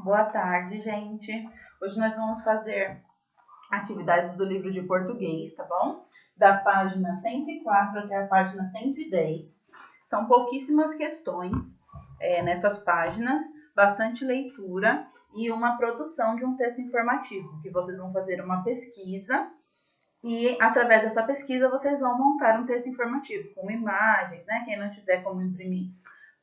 Boa tarde, gente. Hoje nós vamos fazer atividades do livro de português, tá bom? Da página 104 até a página 110. São pouquíssimas questões nessas páginas, bastante leitura e uma produção de um texto informativo, que vocês vão fazer uma pesquisa e, através dessa pesquisa, vocês vão montar um texto informativo com imagens, né? Quem não tiver como imprimir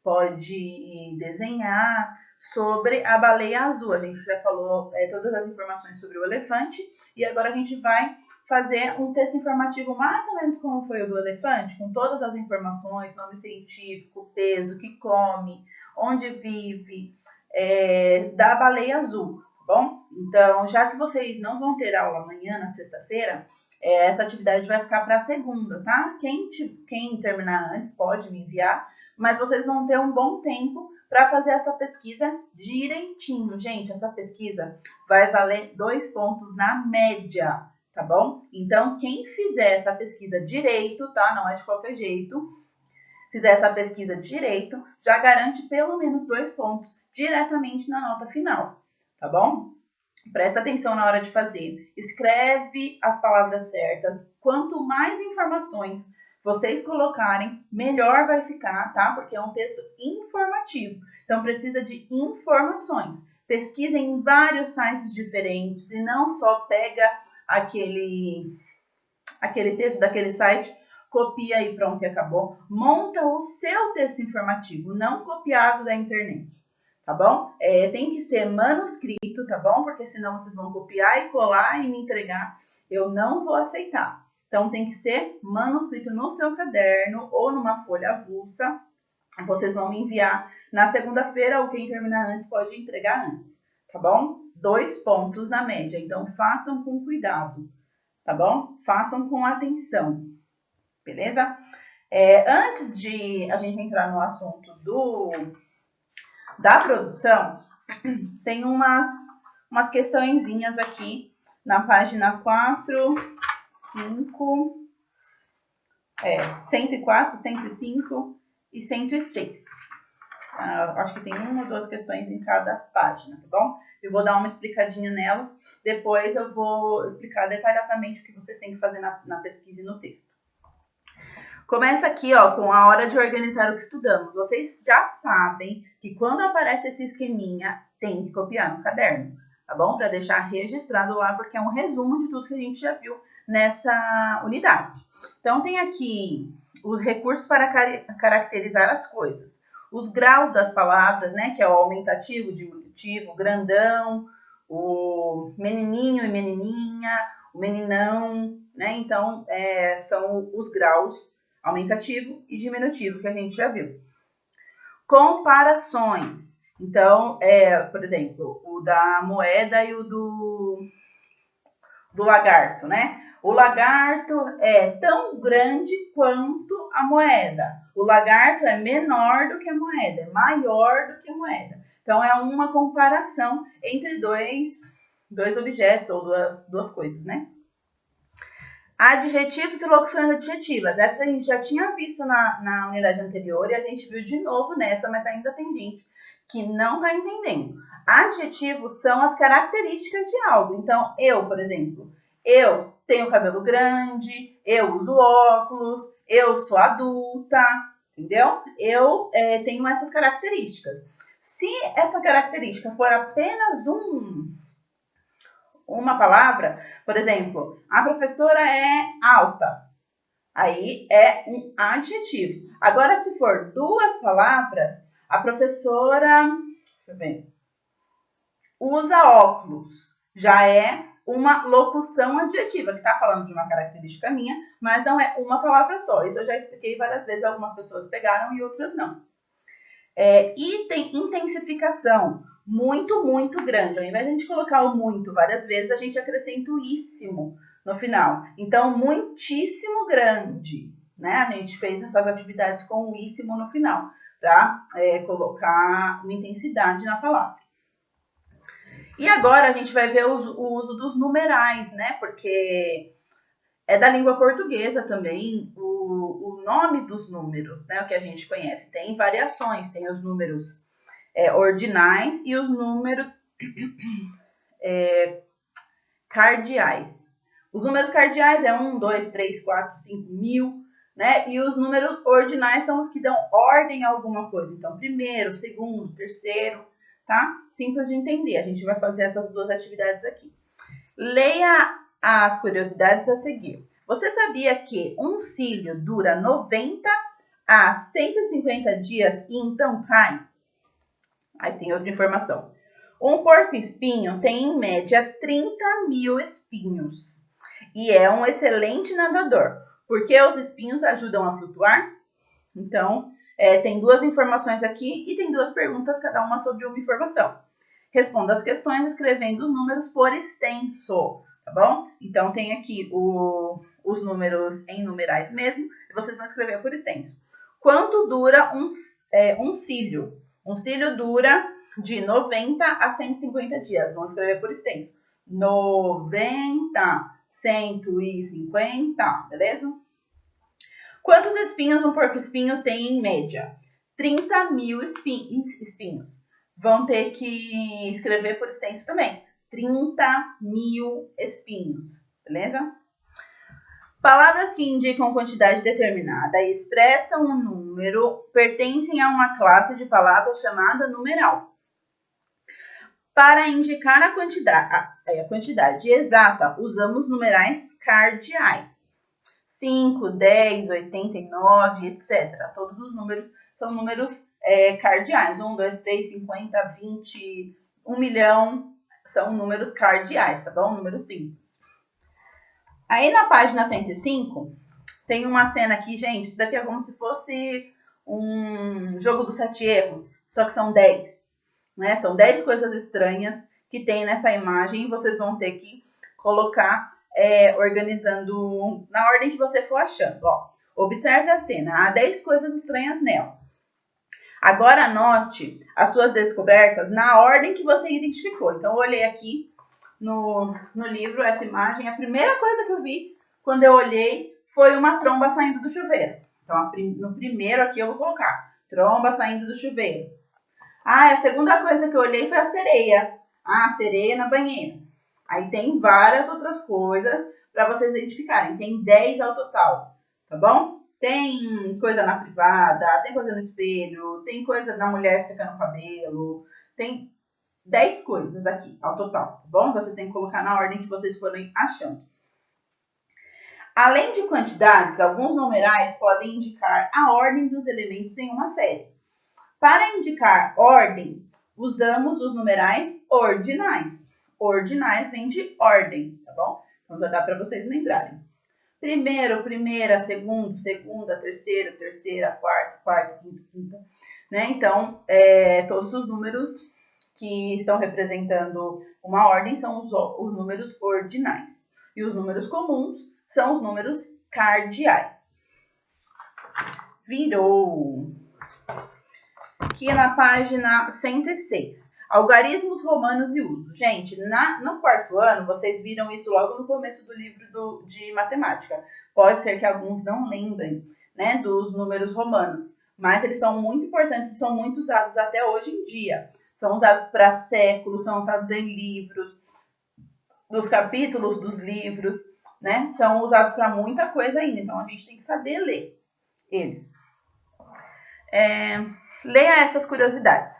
pode desenhar sobre a baleia azul. A gente já falou todas as informações sobre o elefante e agora a gente vai fazer um texto informativo mais ou menos como foi o do elefante, com todas as informações, nome científico, peso, que come, onde vive, da baleia azul, tá bom? Então, já que vocês não vão ter aula amanhã, na sexta-feira, essa atividade vai ficar para a segunda, tá? Quem terminar antes pode me enviar, mas vocês vão ter um bom tempo para fazer essa pesquisa direitinho. Gente, essa pesquisa vai valer 2 pontos na média, tá bom? Então, quem fizer essa pesquisa direito, tá? Não é de qualquer jeito. Fizer essa pesquisa direito, já garante pelo menos 2 pontos diretamente na nota final, tá bom? Presta atenção na hora de fazer. Escreve as palavras certas. Quanto mais informações vocês colocarem, melhor vai ficar, tá? Porque é um texto informativo. Então, precisa de informações. Pesquisem em vários sites diferentes e não só pega aquele texto daquele site, copia e pronto e acabou. Monta o seu texto informativo, não copiado da internet, tá bom? Tem que ser manuscrito, tá bom? Porque senão vocês vão copiar e colar e me entregar. Eu não vou aceitar. Então, tem que ser manuscrito no seu caderno ou numa folha avulsa. Vocês vão me enviar na segunda-feira ou quem terminar antes pode entregar antes, tá bom? 2 pontos na média. Então, façam com cuidado, tá bom? Façam com atenção, beleza? Antes de a gente entrar no assunto da produção, tem umas questõezinhas aqui na página 4, 5, 104, 105 e 106. Acho que tem 1 ou 2 questões em cada página, tá bom? Eu vou dar uma explicadinha nelas, depois eu vou explicar detalhadamente o que vocês têm que fazer na pesquisa e no texto. Começa aqui, ó, com a hora de organizar o que estudamos. Vocês já sabem que quando aparece esse esqueminha, tem que copiar no caderno, tá bom? Para deixar registrado lá, porque é um resumo de tudo que a gente já viu nessa unidade. Então, tem aqui os recursos para caracterizar as coisas. Os graus das palavras, né, que é o aumentativo, diminutivo, grandão, o menininho e menininha, o meninão, né? Então, são os graus aumentativo e diminutivo, que a gente já viu. Comparações. Então, por exemplo, o da moeda e o do lagarto, né? O lagarto é tão grande quanto a moeda. O lagarto é menor do que a moeda, é maior do que a moeda. Então, é uma comparação entre dois objetos ou duas coisas, né? Adjetivos e locuções adjetivas. Essa a gente já tinha visto na unidade anterior e a gente viu de novo nessa, mas ainda tem gente que não está entendendo. Adjetivos são as características de algo. Então, eu, por exemplo, eu tenho cabelo grande, eu uso óculos, eu sou adulta, entendeu? Eu tenho essas características. Se essa característica for apenas uma palavra, por exemplo, a professora é alta, aí é um adjetivo. Agora, se for 2 palavras, a professora, deixa eu ver, usa óculos, já é uma locução adjetiva, que está falando de uma característica minha, mas não é uma palavra só. Isso eu já expliquei várias vezes, algumas pessoas pegaram e outras não. E tem intensificação. Muito, muito grande. Ao invés de a gente colocar o muito várias vezes, a gente acrescenta o íssimo no final. Então, muitíssimo grande, né? A gente fez essas atividades com o íssimo no final, para colocar uma intensidade na palavra. E agora a gente vai ver o uso dos numerais, né? Porque é da língua portuguesa também o nome dos números, né? O que a gente conhece. Tem variações, tem os números ordinais e os números cardeais. Os números cardeais é 1, 2, 3, 4, 5, 1000, né? E os números ordinais são os que dão ordem a alguma coisa. Então, primeiro, segundo, terceiro, tá? Simples de entender. A gente vai fazer essas duas atividades aqui. Leia as curiosidades a seguir. Você sabia que um cílio dura 90 a 150 dias e então cai? Aí tem outra informação. Um porco-espinho tem em média 30.000 espinhos e é um excelente nadador, porque os espinhos ajudam a flutuar. Então, tem duas informações aqui e tem duas perguntas, cada uma sobre uma informação. Responda as questões escrevendo os números por extenso, tá bom? Então, tem aqui os números em numerais mesmo, e vocês vão escrever por extenso. Quanto dura um cílio? Um cílio dura de 90 a 150 dias. Vamos escrever por extenso. 90, 150, beleza? Quantos espinhos um porco-espinho tem em média? 30.000 espinhos. Vão ter que escrever por extenso também. 30.000 espinhos, beleza? Palavras que indicam quantidade determinada e expressam um número pertencem a uma classe de palavras chamada numeral. Para indicar a quantidade exata, usamos numerais cardeais. 5, 10, 89, etc. Todos os números são números cardeais. 1, 2, 3, 50, 20, 1 milhão são números cardeais, tá bom? Números simples. Aí na página 105, tem uma cena aqui, gente, isso daqui é como se fosse um jogo dos 7 erros, só que são 10, né? São 10 coisas estranhas que tem nessa imagem e vocês vão ter que colocar organizando na ordem que você for achando. Ó, observe a cena, há 10 coisas estranhas nela. Agora anote as suas descobertas na ordem que você identificou. Então, eu olhei aqui no livro essa imagem. A primeira coisa que eu vi quando eu olhei foi uma tromba saindo do chuveiro. Então, no primeiro aqui eu vou colocar tromba saindo do chuveiro. A segunda coisa que eu olhei foi a sereia. A sereia na banheira. Aí tem várias outras coisas para vocês identificarem. Tem 10 ao total, tá bom? Tem coisa na privada, tem coisa no espelho, tem coisa da mulher secando o cabelo. Tem 10 coisas aqui ao total, tá bom? Vocês têm que colocar na ordem que vocês forem achando. Além de quantidades, alguns numerais podem indicar a ordem dos elementos em uma série. Para indicar ordem, usamos os numerais ordinais. Ordinais vem de ordem, tá bom? Então, já dá para vocês lembrarem. Primeiro, primeira, segundo, segunda, terceiro, terceira, quarto, quarto, quinto, quinta. Né? Então, todos os números que estão representando uma ordem são os números ordinais. E os números comuns são os números cardeais. Virou! Aqui na página 106. Algarismos romanos e uso. Gente, no quarto ano, vocês viram isso logo no começo do livro de matemática. Pode ser que alguns não lembrem, né, dos números romanos, mas eles são muito importantes e são muito usados até hoje em dia. São usados para séculos, são usados em livros, nos capítulos dos livros, né? São usados para muita coisa ainda, então a gente tem que saber ler eles. Leia essas curiosidades.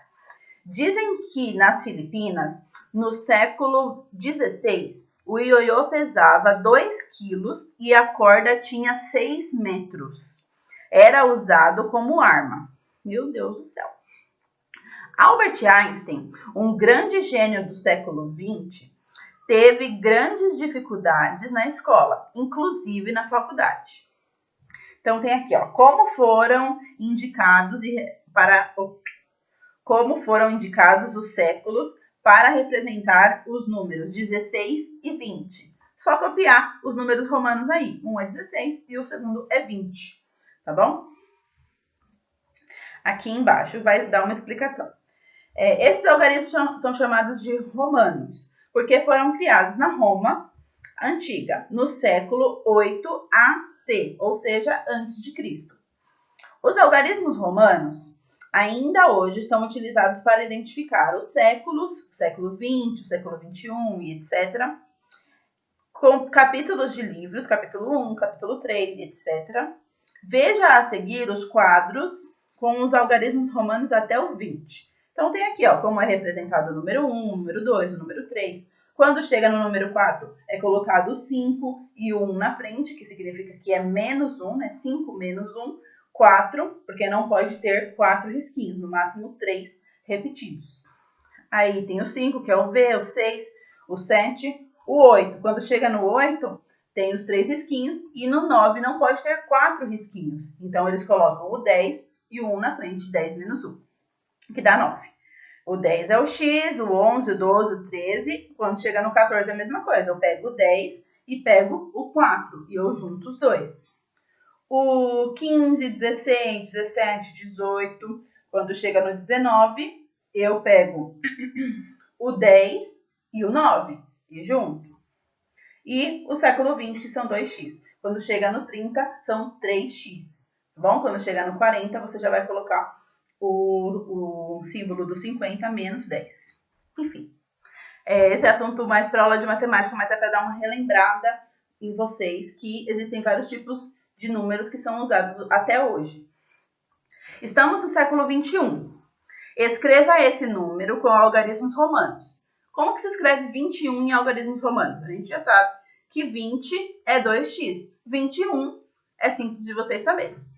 Dizem que nas Filipinas, no século XVI, o ioiô pesava 2 quilos e a corda tinha 6 metros. Era usado como arma. Meu Deus do céu. Albert Einstein, um grande gênio do século XX, teve grandes dificuldades na escola, inclusive na faculdade. Então tem aqui, ó, como foram indicados os séculos para representar os números 16 e 20. Só copiar os números romanos aí. Um é 16 e o segundo é 20. Tá bom? Aqui embaixo vai dar uma explicação. Esses algarismos são chamados de romanos, porque foram criados na Roma antiga, no século 8 AC, ou seja, antes de Cristo. Os algarismos romanos ainda hoje são utilizados para identificar os séculos, o século XX, o século XXI e etc., com capítulos de livros, capítulo 1, capítulo 3 e etc. Veja a seguir os quadros com os algarismos romanos até o 20. Então, tem aqui como é representado o número 1, o número 2, o número 3. Quando chega no número 4, é colocado o 5 e o 1 na frente, que significa que é menos 1, né? 5 menos 1, 4, porque não pode ter 4 risquinhos, no máximo 3 repetidos. Aí tem o 5, que é o V, o 6, o 7, o 8. Quando chega no 8, tem os 3 risquinhos, e no 9 não pode ter 4 risquinhos. Então, eles colocam o 10 e o 1 na frente, 10 menos 1, que dá 9. O 10 é o X, o 11, o 12, o 13. Quando chega no 14 é a mesma coisa. Eu pego o 10 e pego o 4 e eu junto os dois. O 15, 16, 17, 18. Quando chega no 19, eu pego o 10 e o 9 e junto. E o século 20, que são 2x. Quando chega no 30, são 3x. Tá bom? Quando chegar no 40, você já vai colocar o símbolo do 50 menos 10. Enfim, esse é assunto mais para aula de matemática, mas é para dar uma relembrada em vocês que existem vários tipos de números que são usados até hoje. Estamos no século 21. Escreva esse número com algarismos romanos. Como que se escreve 21 em algarismos romanos? A gente já sabe que 20 é 2x. 21 é simples de vocês saberem.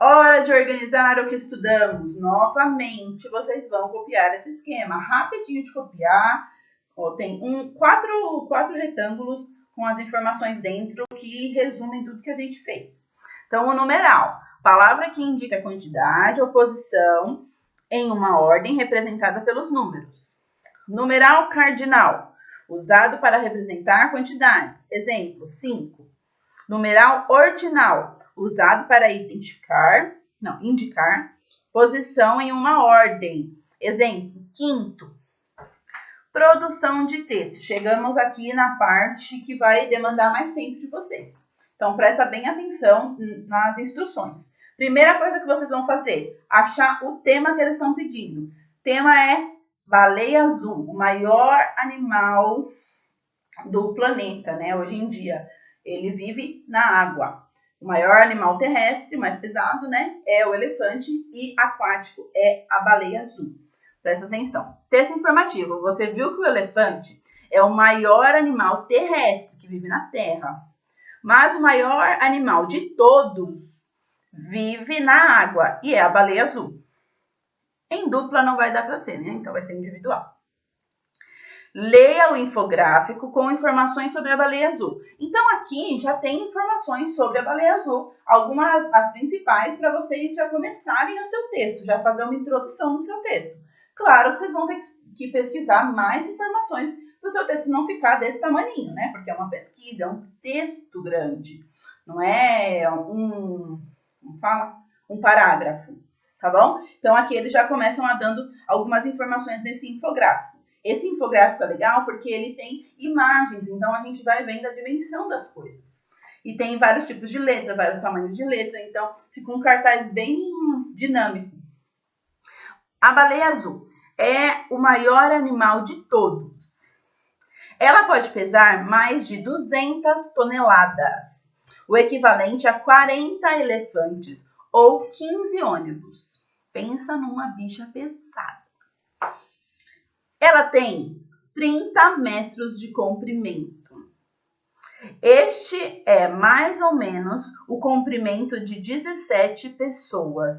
Hora de organizar o que estudamos. Novamente, vocês vão copiar esse esquema. Rapidinho de copiar. Tem quatro retângulos com as informações dentro que resumem tudo que a gente fez. Então, o numeral. Palavra que indica a quantidade ou posição em uma ordem representada pelos números. Numeral cardinal. Usado para representar quantidades. Exemplo, 5. Numeral ordinal, usado para indicar posição em uma ordem. Exemplo, quinto. Produção de texto. Chegamos aqui na parte que vai demandar mais tempo de vocês. Então, presta bem atenção nas instruções. Primeira coisa que vocês vão fazer, achar o tema que eles estão pedindo. O tema é baleia azul, o maior animal do planeta, né? Hoje em dia. Ele vive na água. O maior animal terrestre, mais pesado, né? É o elefante e aquático é a baleia azul. Presta atenção. Texto informativo. Você viu que o elefante é o maior animal terrestre que vive na Terra. Mas o maior animal de todos vive na água e é a baleia azul. Em dupla não vai dar para ser, né? Então vai ser individual. Leia o infográfico com informações sobre a baleia azul. Então, aqui já tem informações sobre a baleia azul. Algumas, as principais, para vocês já começarem o seu texto, já fazer uma introdução no seu texto. Claro que vocês vão ter que pesquisar mais informações para o seu texto não ficar desse tamaninho, né? Porque é uma pesquisa, é um texto grande. Não é um parágrafo, tá bom? Então, aqui eles já começam a dando algumas informações nesse infográfico. Esse infográfico é legal porque ele tem imagens, então a gente vai vendo a dimensão das coisas. E tem vários tipos de letra, vários tamanhos de letra, então fica um cartaz bem dinâmico. A baleia azul é o maior animal de todos. Ela pode pesar mais de 200 toneladas, o equivalente a 40 elefantes ou 15 ônibus. Pensa numa bicha pesada. Ela tem 30 metros de comprimento. Este é mais ou menos o comprimento de 17 pessoas,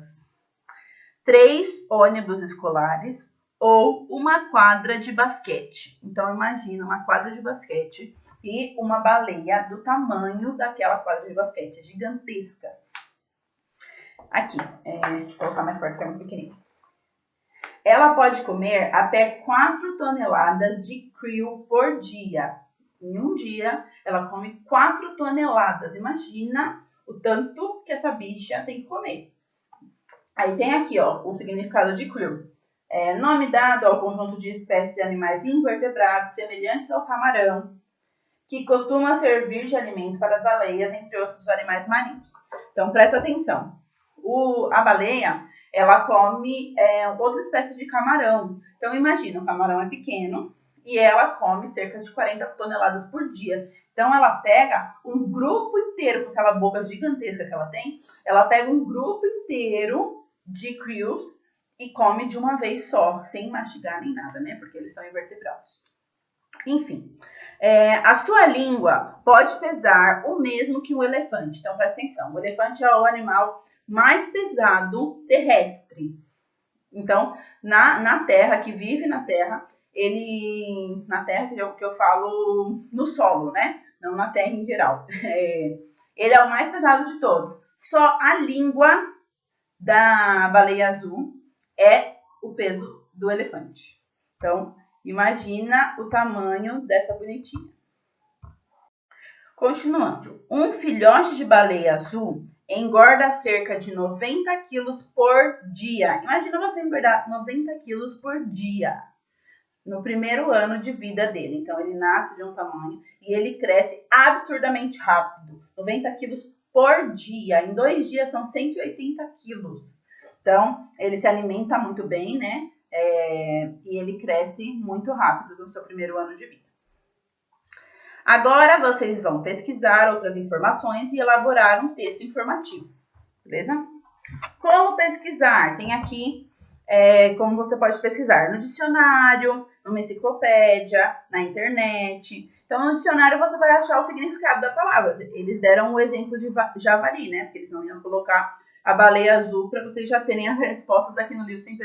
3 ônibus escolares ou uma quadra de basquete. Então, imagina uma quadra de basquete e uma baleia do tamanho daquela quadra de basquete, gigantesca. Aqui, deixa eu colocar mais forte que é muito pequenininho. Ela pode comer até 4 toneladas de krill por dia. Em um dia, ela come 4 toneladas. Imagina o tanto que essa bicha tem que comer. Aí tem aqui, o significado de krill. Nome dado ao conjunto de espécies de animais invertebrados semelhantes ao camarão, que costuma servir de alimento para as baleias, entre outros animais marinhos. Então, presta atenção. A baleia, ela come outra espécie de camarão. Então, imagina, o camarão é pequeno e ela come cerca de 40 toneladas por dia. Então, ela pega um grupo inteiro, com aquela boca gigantesca que ela tem, ela pega um grupo inteiro de krill e come de uma vez só, sem mastigar nem nada, né? Porque eles são invertebrados. Enfim, a sua língua pode pesar o mesmo que um elefante. Então, presta atenção. O elefante é o animal mais pesado terrestre. Então, na Terra, que vive na Terra, na Terra que eu falo no solo, né? Não na Terra em geral. Ele é o mais pesado de todos. Só a língua da baleia azul é o peso do elefante. Então, imagina o tamanho dessa bonitinha. Continuando. Um filhote de baleia azul engorda cerca de 90 quilos por dia. Imagina você engordar 90 quilos por dia no primeiro ano de vida dele. Então, ele nasce de um tamanho e ele cresce absurdamente rápido. 90 quilos por dia. Em 2 dias são 180 quilos. Então, ele se alimenta muito bem, né? E ele cresce muito rápido no seu primeiro ano de vida. Agora, vocês vão pesquisar outras informações e elaborar um texto informativo, beleza? Como pesquisar? Tem aqui como você pode pesquisar no dicionário, numa enciclopédia, na internet. Então, no dicionário você vai achar o significado da palavra. Eles deram o exemplo de javali, né? Porque eles não iam colocar a baleia azul para vocês já terem as respostas aqui no livro sem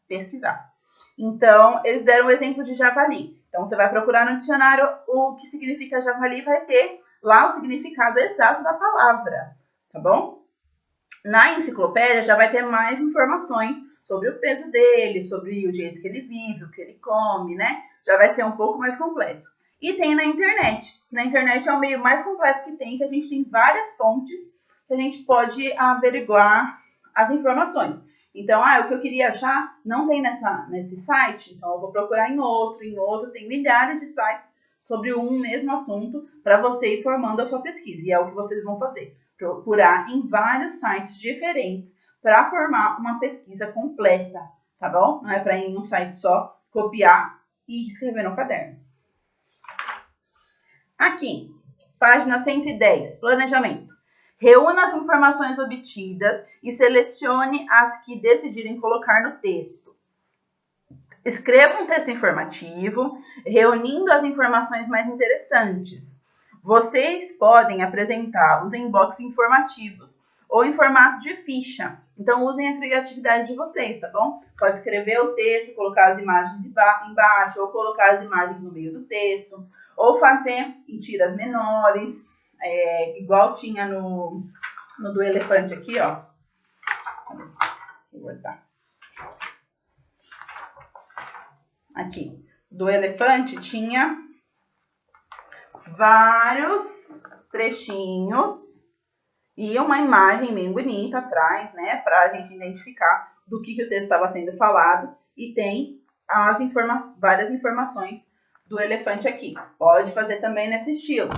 pesquisar. Então, eles deram o exemplo de javali. Então, você vai procurar no dicionário o que significa javali e vai ter lá o significado exato da palavra, tá bom? Na enciclopédia já vai ter mais informações sobre o peso dele, sobre o jeito que ele vive, o que ele come, né? Já vai ser um pouco mais completo. E tem na internet. Na internet é o meio mais completo que tem, que a gente tem várias fontes que a gente pode averiguar as informações. Então, o que eu queria achar não tem nesse site, então eu vou procurar em outro. Tem milhares de sites sobre um mesmo assunto para você ir formando a sua pesquisa. E é o que vocês vão fazer. Procurar em vários sites diferentes para formar uma pesquisa completa, tá bom? Não é para ir em um site só, copiar e escrever no caderno. Aqui, página 110, planejamento. Reúna as informações obtidas e selecione as que decidirem colocar no texto. Escreva um texto informativo, reunindo as informações mais interessantes. Vocês podem apresentá-los em boxes informativos ou em formato de ficha. Então, usem a criatividade de vocês, tá bom? Pode escrever o texto, colocar as imagens embaixo, ou colocar as imagens no meio do texto, ou fazer em tiras menores, igual tinha no do elefante aqui, ó. Vou botar. Aqui, do elefante tinha vários trechinhos e uma imagem bem bonita atrás, né, para a gente identificar do que o texto estava sendo falado, e tem várias informações do elefante aqui. Pode fazer também nesse estilo,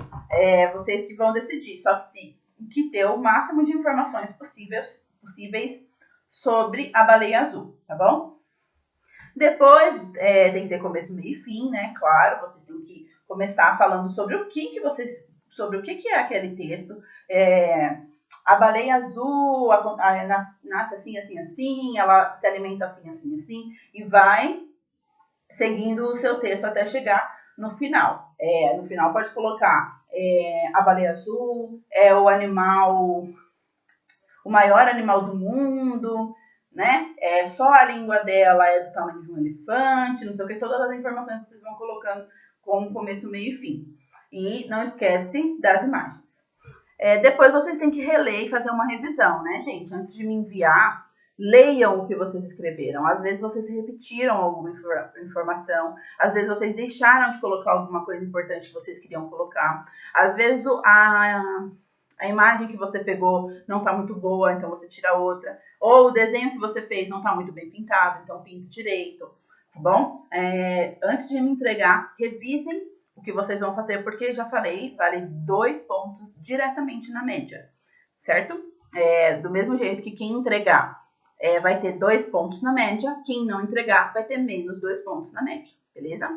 vocês que vão decidir, só que tem que ter o máximo de informações possíveis sobre a baleia azul, tá bom? Depois tem que ter começo, meio e fim, né? Claro, vocês têm que começar falando sobre o que é aquele texto. A baleia azul nasce assim, assim, assim, ela se alimenta assim, assim, assim, e vai seguindo o seu texto até chegar no final. No final pode colocar a baleia azul é o maior animal do mundo, né? Só a língua dela é do tamanho de um elefante, não sei o que, todas as informações que vocês vão colocando com começo, meio e fim. E não esquece das imagens. Depois vocês têm que reler e fazer uma revisão, né, gente? Antes de me enviar, leiam o que vocês escreveram. Às vezes vocês repetiram alguma informação, às vezes vocês deixaram de colocar alguma coisa importante que vocês queriam colocar. Às vezes a imagem que você pegou não está muito boa, então você tira outra. Ou o desenho que você fez não está muito bem pintado, então pinta direito, tá bom? Antes de me entregar, revisem o que vocês vão fazer, porque já falei, vale 2 pontos diretamente na média, certo? Do mesmo jeito que quem entregar vai ter 2 pontos na média. Quem não entregar vai ter menos 2 pontos na média, beleza?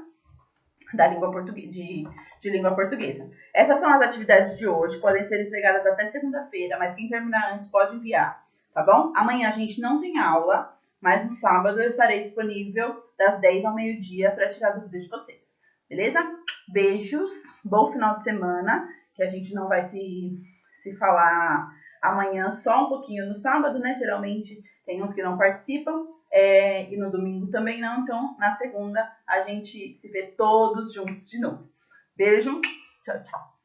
Da língua portuguesa, de língua portuguesa. Essas são as atividades de hoje, podem ser entregadas até segunda-feira, mas quem terminar antes pode enviar, tá bom? Amanhã a gente não tem aula, mas no sábado eu estarei disponível das 10 ao meio-dia para tirar dúvidas de vocês, beleza? Beijos, bom final de semana, que a gente não vai se falar amanhã, só um pouquinho no sábado, né? Geralmente tem uns que não participam, e no domingo também não, então na segunda a gente se vê todos juntos de novo. Beijo, tchau, tchau.